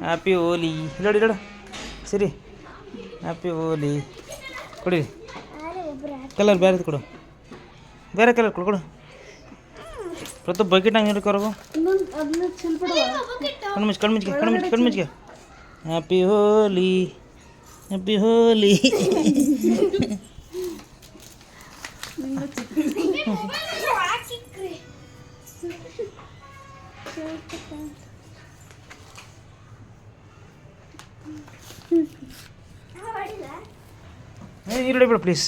happy ಹೋಲಿ ಇಲ್ಲೋಡಿ ಇಲ್ಲೋಡು ಸರಿ happy ಹೋಲಿ ಕೊಡಿ colour ಬೇರೆದು ಕೊಡು ಬೇರೆ ಕಲರ್ ಕೊಡು ಕೊಡು ಪ್ರತಿ ಬಕೆಟ್ ಹಂಗೆ ಹಿಡ್ಕೊರಗು ಕಣ್ಮುಚ್ಚಿಗೆ ಹ್ಯಾಪಿ ಹೋಲಿ ಹ್ಯಾಪಿ ಹೋಲಿ ಈರುಳ್ಳಿ ಬಿಡು ಪ್ಲೀಸ್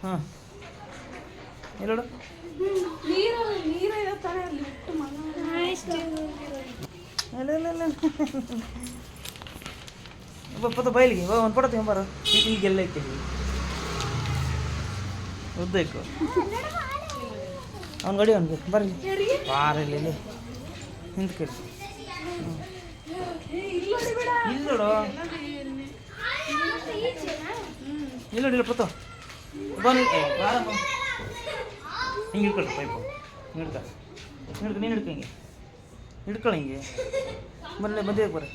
ಹಾಂ ಎಲ್ಲೋಡು ಬಯಲಿಗೆ ಒಂದು ಪಡ ತೊಗೊಂಬಾರ ಈಗೆಲ್ಲ ಐತೆ ಉದ್ದಕ್ಕೂ ಅವ್ನು ಗಡಿ ಅನ್ಬೇಕು ಬರ್ರಿ ಬಾರಲ್ಲಿ ಹಿಂದೆ ಕಡೆ ಇಲ್ಲೋಡು ಇಲ್ಲೋಡಿಲ್ಲ ಪುತ್ತ ಬನ್ನಿ ಹಿಂಗೆ ಹಿಡ್ಕೊಳ್ರಿ ಪೈಪು ನೀನು ಹಿಡ್ಕ ಹಿಂಗೆ ಹಿಡ್ಕೊಳ್ಳಿ ಹಿಂಗೆ ಬರಲೇ ಮದುವೆ ಬರ್ರಿ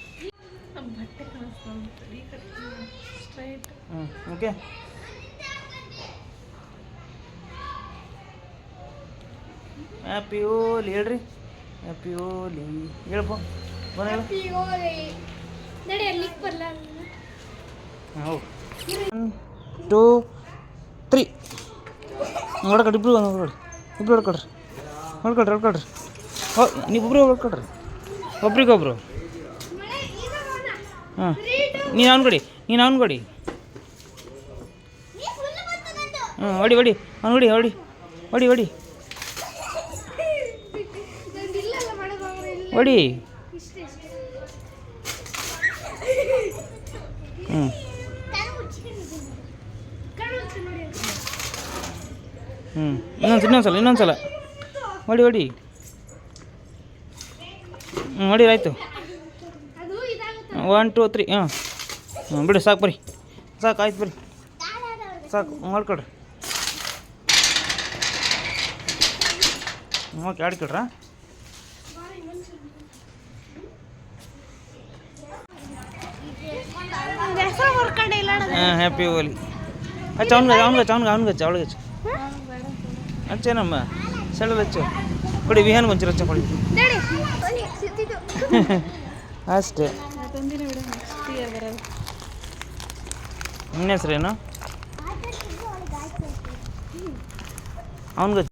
ಓಕೆ ಹ್ಯಾಪಿ ಹೋಲಿ ಹೇಳ್ರಿ ಹ್ಯಾಪಿ ಹೋಲಿ ಹೇಳ್ಬ ಬರ ಹೌದು 1 2 3 ಹೊಡ್ಕೊಡ್ರಿ ಇಬ್ರು ಹೊಡ್ಕೊಡ್ರಿ ಹೋ ನೀವಿಬ್ರು ಹೊಡ್ಕೊಡ್ರಿ ಒಬ್ರಿಗೊಬ್ರು ಹಾಂ ನೀನು ಅವ್ನು ಕೊಡಿ ಹ್ಞೂ ಹೊಡಿ ಅವ್ನು ಹೊಡಿ ಹೊಡಿ ಇನ್ನೊಂದ್ಸಲ ಹೊಡಿ ಹೊಡಿ ಆಯಿತು 1 2 3 ಹಾಂ ಬಿಡಿ ಸಾಕು ಬರ್ರಿ ಸಾಕು ಆಯ್ತು ಬರ್ರಿ ಸಾಕು ಮಾಡ್ಕೊಡ್ರಿ ಓಕೆ ಆಡ್ಕೊಡ್ರಾ ಹಾಂ ಹ್ಯಾಪಿ ಹೋಲಿ ಹಚ್ಚ ಅವಳಿಗೆ ಹಚ್ಚೇನಮ್ಮ ಸೆಳಲ್ ಹಚ್ಚು ಕೊಡಿ ವಿಹಾನ್ ಒಂಚೂರು ಹಚ್ಚ ಕೊಡಿ ಅಷ್ಟೇ ನಿನ್ನ ಹೆಸ್ರೇನು ಅವ್ನಿಗೆ